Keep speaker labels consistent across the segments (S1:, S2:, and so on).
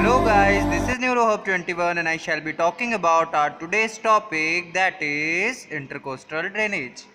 S1: Hello guys, this is NeuroHub21 and I shall be talking about our today's topic, that is intercostal drainage.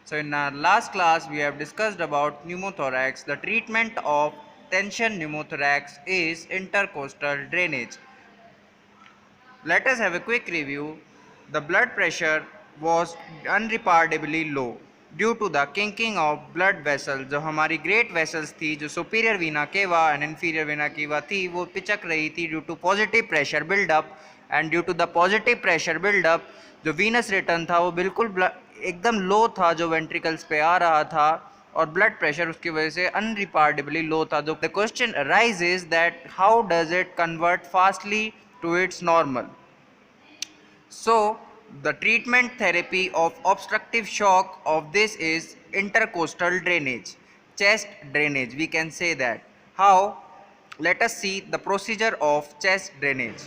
S1: So in our last class we have discussed about pneumothorax. The treatment of tension pneumothorax is intercostal drainage. Let us have a quick review. The blood pressure was unreparably low due to the kinking of blood vessel. जो हमारी great vessels थी, जो superior Veena केवा and inferior Veena केवा थी, वो पिचक रही थी due to positive pressure buildup. And due to the positive pressure buildup जो वीनस रिटर्न था वो बिल्कुल एकदम लो था, जो वेंट्रिकल्स पे आ रहा था, और ब्लड प्रेशर उसकी वजह से अनरिपार्टेबली लो था. The question arises that how does it convert fastly to its normal. So the treatment therapy of obstructive shock of this is intercostal drainage, chest drainage, we can say that. How? Let us see the procedure of chest drainage.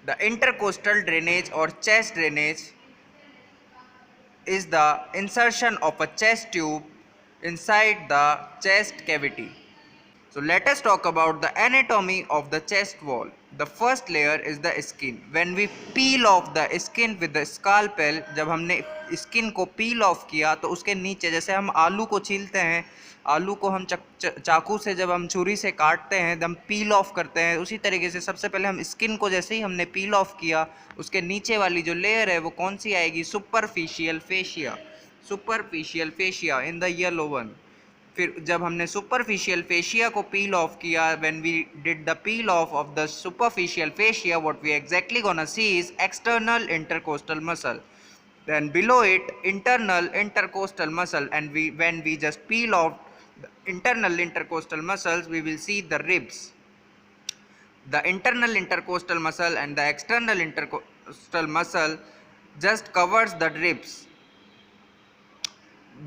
S1: The intercostal drainage or chest drainage is the insertion of a chest tube inside the chest cavity. So let us talk about the anatomy of the chest wall. The first layer is the skin. When we peel off the skin with the scalpel, जब हमने skin को peel off किया तो उसके नीचे, जैसे हम आलू को छीलते हैं, आलू को हम चाकू से जब हम छुरी से काटते हैं, हम पील ऑफ करते हैं, उसी तरीके से सबसे पहले हम स्किन को जैसे ही हमने पील ऑफ किया, उसके नीचे वाली जो लेयर है वो कौन सी आएगी? Superficial fascia. Superficial fascia in the yellow one. फिर जब हमने सुपरफिशियल फेशिया को पील ऑफ किया, when we did the peel off the superficial fascia, what we exactly gonna see is external intercostal muscle. Then below it, internal intercostal muscle, and when we just peel off the internal intercostal muscles, we will see the ribs. The internal intercostal muscle and the external intercostal muscle just covers the ribs.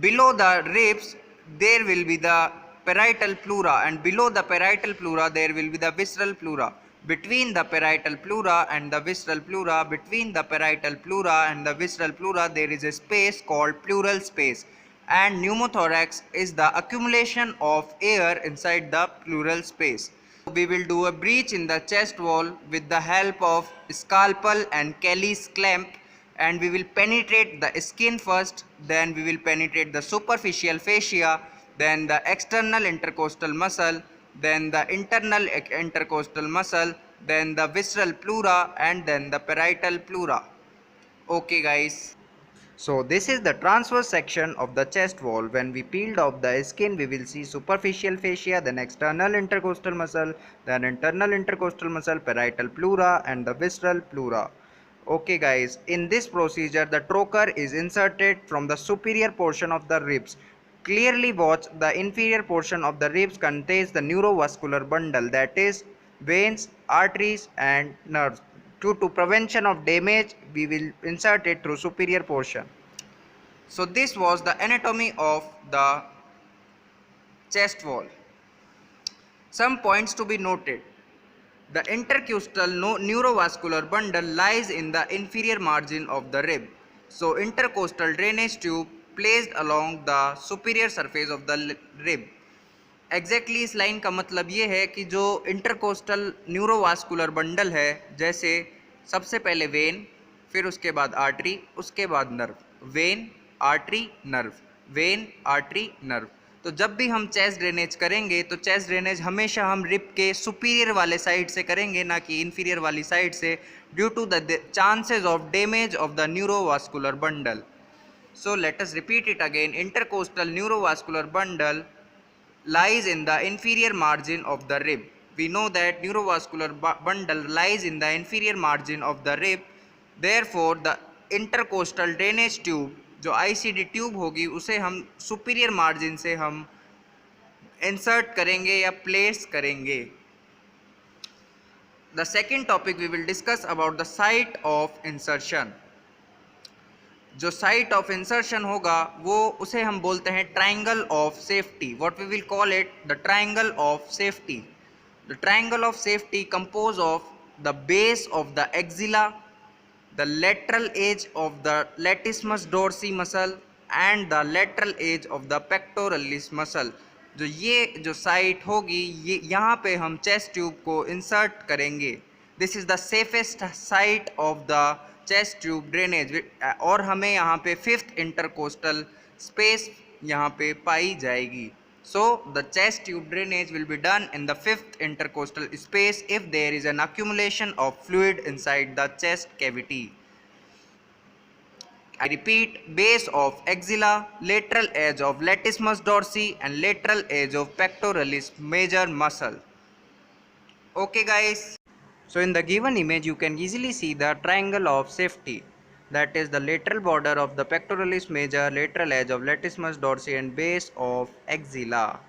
S1: Below the ribs there will be the parietal pleura, and below the parietal pleura there will be the visceral pleura. Between the parietal pleura and the visceral pleura, between the parietal pleura and the visceral pleura, there is a space called pleural space, and pneumothorax is the accumulation of air inside the pleural space. We will do a breach in the chest wall with the help of scalpel and Kelly's clamp, and we will penetrate the skin first, then we will penetrate the superficial fascia, then the external intercostal muscle, then the internal intercostal muscle, then the visceral pleura, and then the parietal pleura. Okay guys, so this is the transverse section of the chest wall. When we peeled off the skin, we will see superficial fascia, then external intercostal muscle, then internal intercostal muscle, parietal pleura, and the visceral pleura. Okay guys, in this procedure the trocar is inserted from the superior portion of the ribs. Clearly watch, the inferior portion of the ribs contains the neurovascular bundle, that is veins, arteries and nerves. Due to prevention of damage, we will insert it through superior portion. So this was the anatomy of the chest wall. Some points to be noted. The intercostal neurovascular bundle lies in the inferior margin of the rib. So intercostal drainage tube placed along the superior surface of the rib. Exactly इस line का मतलब ये है कि जो intercostal neurovascular bundle है, जैसे सबसे पहले वेन, फिर उसके बाद आर्टरी, उसके बाद nerve, when artery nerve, when artery nerve. तो जब भी हम चेस्ट ड्रेनेज करेंगे तो चेस्ट ड्रेनेज हमेशा हम रिब के सुपीरियर वाले साइड से करेंगे, ना कि इन्फीरियर वाली साइड से, due to the chances of damage of the neurovascular bundle. So let us repeat it again. Intercostal neurovascular bundle lies in the inferior margin of the rib. We know that neurovascular bundle lies in the inferior margin of the rib. Therefore the intercostal drainage tube, जो ICD tube होगी, उसे हम superior margin से हम insert करेंगे या place करेंगे. The second topic we will discuss about the site of insertion. जो साइट ऑफ इंसर्शन होगा वो उसे हम बोलते हैं triangle of safety. What we will call it? The triangle of safety. The triangle of safety compose of the base of the axilla, the lateral edge of the latissimus dorsi muscle and the lateral edge of the pectoralis muscle. जो ये जो site होगी ये यहाँ पे हम chest tube को insert करेंगे। This is the safest site of the chest tube drainage और हमें यहाँ पे 5th इंटरकोस्टल स्पेस यहाँ पे पाई जाएगी। So the chest tube drainage will be done in the 5th intercostal space if there is an accumulation of fluid inside the chest cavity. I repeat, base of axilla, lateral edge of latissimus dorsi and lateral edge of pectoralis major muscle. Okay guys, so in the given image you can easily see the triangle of safety, that is the lateral border of the pectoralis major, lateral edge of latissimus dorsi and base of axilla.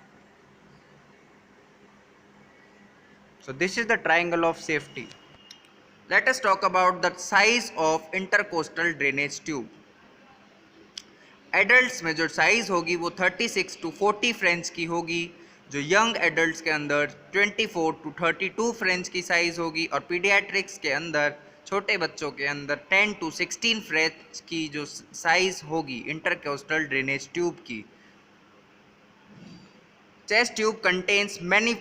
S1: So this is the triangle of safety. Let us talk about the size of intercostal drainage tube. Adults में जो size होगी वो 36 to 40 French की होगी, जो young adults के अंदर 24 to 32 French की साइज़ होगी और पीडियाट्रिक्स के अंदर छोटे बच्चों के अंदर 10 to 16 फ्रेंच की जो साइज़ होगी इंटरकोस्टल ड्रेनेज ट्यूब की। Chest tube contains many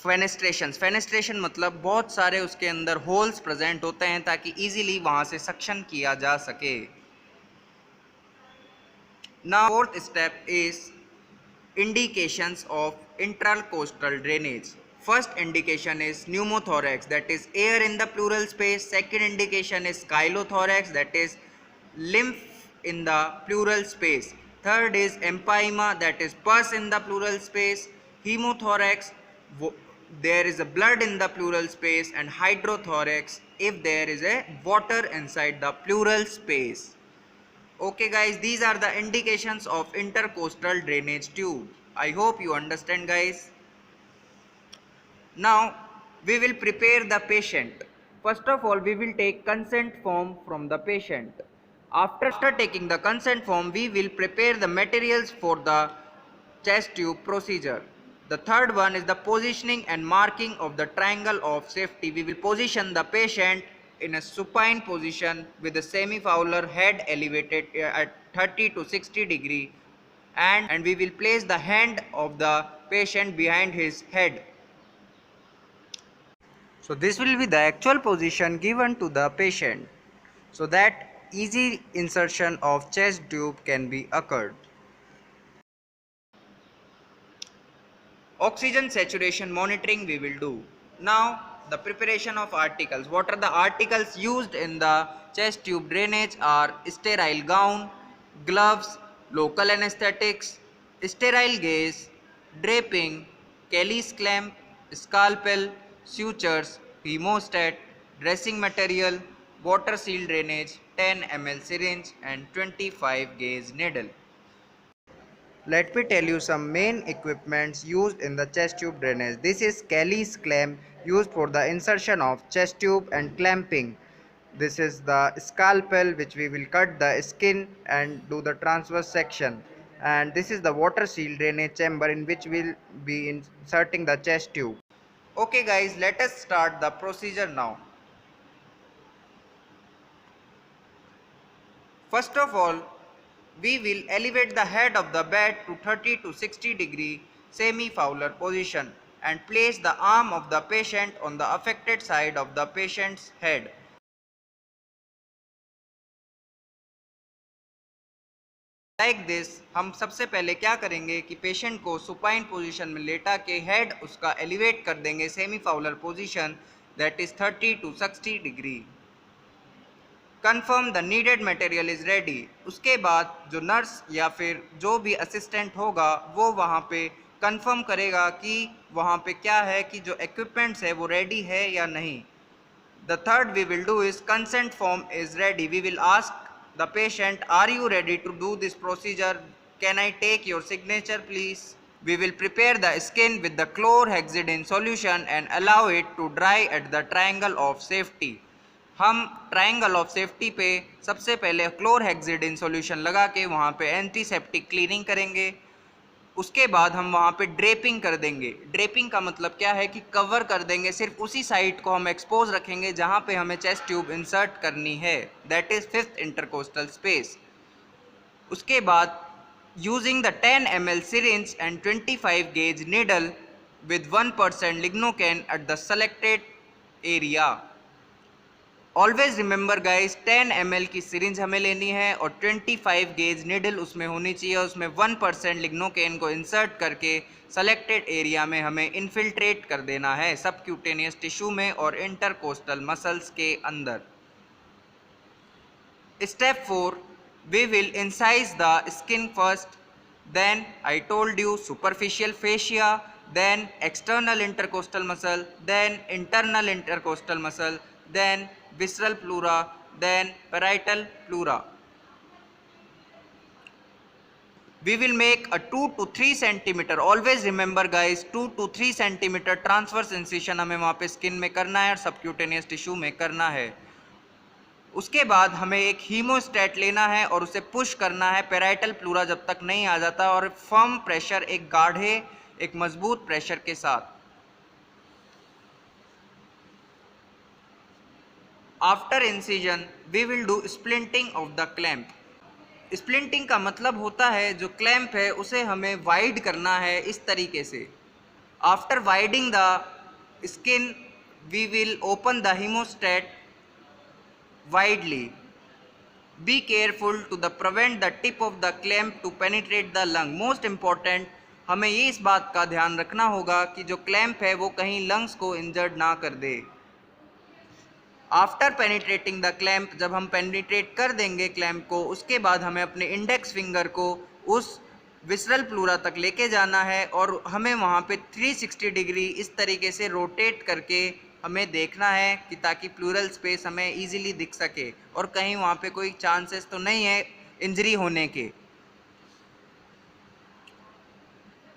S1: fenestration मतलब बहुत सारे उसके अंदर होल्स प्रेजेंट होते हैं ताकि इजीली वहाँ से सक्शन किया जा सके। Now fourth step is indications of intercostal drainage. First indication is pneumothorax, that is air in the pleural space. Second indication is chylothorax, that is lymph in the pleural space. Third is empyema, that is pus in the pleural space. Hemothorax, there is a blood in the pleural space, and hydrothorax if there is a water inside the pleural space. Okay guys, these are the indications of intercostal drainage tube. I hope you understand guys. Now we will prepare the patient. First of all we will take consent form from the patient. After taking the consent form we will prepare the materials for the chest tube procedure. The third one is the positioning and marking of the triangle of safety. We will position the patient in a supine position with the semi-fowler head elevated at 30 to 60 degree and we will place the hand of the patient behind his head. So this will be the actual position given to the patient so that easy insertion of chest tube can be occurred. Oxygen saturation monitoring we will do. Now the preparation of articles. What are the articles used in the chest tube drainage are sterile gown, gloves, local anesthetics, sterile gauze, draping, Kelly's clamp, scalpel, sutures, hemostat, dressing material, water seal drainage, 10 ml syringe and 25 gauge needle. Let me tell you some main equipments used in the chest tube drainage. This is Kelly's clamp used for the insertion of chest tube and clamping. This is the scalpel which we will cut the skin and do the transverse section. And this is the water seal drainage chamber in which we will be inserting the chest tube. Okay guys, let us start the procedure now. First of all, we will elevate the head of the bed to 30 to 60 degree semi-fowler position and place the arm of the patient on the affected side of the patient's head. Like this, हम सबसे पहले क्या करेंगे कि patient को supine position में लेटा के हेड उसका एलिवेट कर देंगे semi Fowler position that is 30 to 60 degree. Confirm the needed material is ready. उसके बाद जो नर्स या फिर जो भी असिस्टेंट होगा वो वहाँ पे कंफर्म करेगा कि वहाँ पे क्या है कि जो इक्विपमेंट्स है वो रेडी है या नहीं. The third we will do is consent form is ready. We will ask the patient, are you ready to do this procedure? Can I take your signature please? We will prepare the skin with the chlorhexidine solution and allow it to dry at the triangle of safety. हम triangle of safety पे सबसे पहले chlorhexidine solution लगा के वहाँ पे antiseptic cleaning करेंगे. उसके बाद हम वहाँ पे ड्रेपिंग कर देंगे. ड्रेपिंग का मतलब क्या है कि कवर कर देंगे, सिर्फ उसी साइड को हम एक्सपोज रखेंगे जहाँ पे हमें चेस्ट ट्यूब इंसर्ट करनी है, that is 5th intercostal space. उसके बाद using the 10 ml syringe and 25 gauge needle with 1% lignocaine at the selected area. Always remember guys 10 ml की सिरिंज हमें लेनी है और 25 गेज निडल उसमें होनी चाहिए, उसमें 1% लिग्नोकेन को इंसर्ट करके सेलेक्टेड एरिया में हमें इन्फिल्ट्रेट कर देना है सबक्यूटेनियस टिश्यू में और इंटरकोस्टल मसल्स के अंदर। Step 4, we will incise the skin first, then I told you superficial fascia, then external intercostal muscle, then internal intercostal muscle, then visceral pleura, then parietal pleura. We will make a 2 to 3 centimeter, always remember guys 2 to 3 centimeter transverse incision हमें वहाँ पे skin में करना है और subcutaneous tissue में करना है। उसके बाद हमें एक हीमोस्टैट लेना है और उसे पुश करना है पैराइटल प्लूरा जब तक नहीं आ जाता, और फर्म प्रेशर, एक गाढ़े एक मजबूत प्रेशर के साथ। After incision we will do splinting of the clamp. Splinting का मतलब होता है जो क्लैंप है उसे हमें वाइड करना है इस तरीके से। After widening the skin we will open the haemostat widely. Be careful to prevent the tip of the clamp to penetrate the lung. Most important, हमें ये इस बात का ध्यान रखना होगा कि जो क्लैंप है वो कहीं लंग्स को इंजर्ड ना कर दे। आफ्टर पेनिट्रेटिंग द क्लैंप, जब हम पेनिट्रेट कर देंगे क्लैंप को, उसके बाद हमें अपने इंडेक्स फिंगर को उस विसरल प्लूरा तक लेके जाना है और हमें वहाँ पे 360 डिग्री इस तरीके से रोटेट करके हमें देखना है कि ताकि प्लूरल स्पेस हमें इजीली दिख सके और कहीं वहाँ पे कोई चांसेस तो नहीं है इंजरी होने के।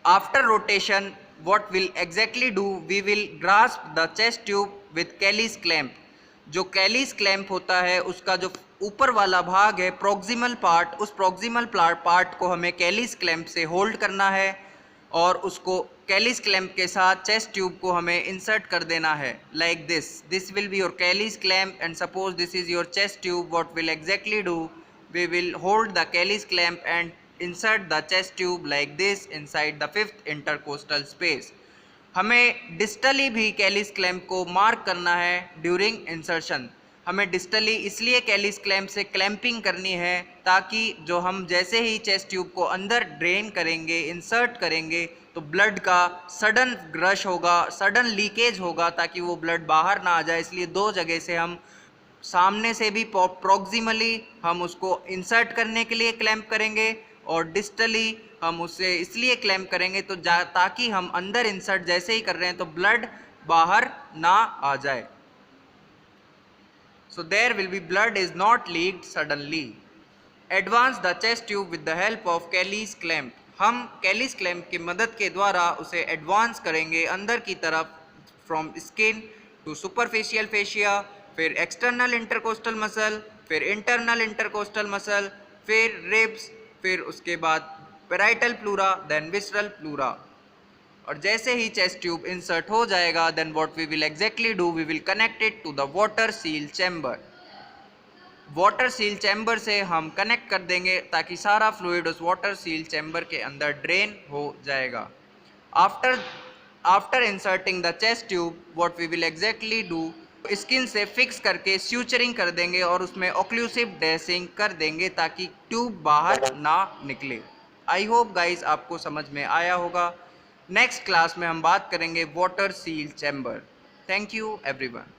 S1: After rotation what will exactly do, we will grasp the chest tube with Kelly's clamp. जो कैलिस क्लैंप होता है उसका जो ऊपर वाला भाग है प्रॉक्सिमल पार्ट, उस प्रॉक्सिमल पार्ट को हमें कैलिस क्लैंप से होल्ड करना है और उसको कैलिस क्लैंप के साथ चेस्ट ट्यूब को हमें इंसर्ट कर देना है like this will be your Kelly's clamp and suppose this is your chest tube. What will exactly do, we will hold the Kelly's clamp and insert the chest tube like this inside the 5th intercostal space. हमें distally भी Kelly's clamp को mark करना है during insertion. हमें distally इसलिए Kelly's clamp से clamping करनी है ताकि जो हम जैसे ही चेस्ट ट्यूब को अंदर ड्रेन करेंगे, इंसर्ट करेंगे, तो ब्लड का सडन रश होगा, सडन लीकेज होगा ताकि वो ब्लड बाहर ना आ जाए। इसलिए दो जगह से हम सामने से भी प्रॉक्सिमली हम उसको इंसर्ट करने के लिए क्लैंप करेंगे और डिस्टली हम उसे इसलिए क्लैंप करेंगे तो ताकि हम अंदर इंसर्ट जैसे ही कर रहे हैं तो ब्लड बाहर ना आ जाए। So there will be blood is not leaked suddenly. Advance the chest tube with the help of Kelly's clamp. हम कैलिस क्लैंप की मदद के द्वारा उसे एडवांस करेंगे अंदर की तरफ, from skin to superficial fascia, फिर एक्सटर्नल इंटरकोस्टल मसल, फिर इंटरनल इंटरकोस्टल मसल, फिर रिब्स, फिर उसके बाद parietal pleura, then visceral pleura. और जैसे ही चेस्ट ट्यूब इंसर्ट हो जाएगा then what we will exactly do, we will connect it to the water seal chamber. Water seal chamber से हम कनेक्ट कर देंगे ताकि सारा फ्लूइड उस वाटर सील चैम्बर के अंदर ड्रेन हो जाएगा। After inserting the chest tube what we will exactly do, skin से फिक्स करके स्यूचरिंग कर देंगे और उसमें ऑक्लूसिव ड्रेसिंग कर देंगे ताकि ट्यूब बाहर ना निकले। आई होप गाइज आपको समझ में आया होगा। नेक्स्ट क्लास में हम बात करेंगे water seal chamber. Thank you everyone.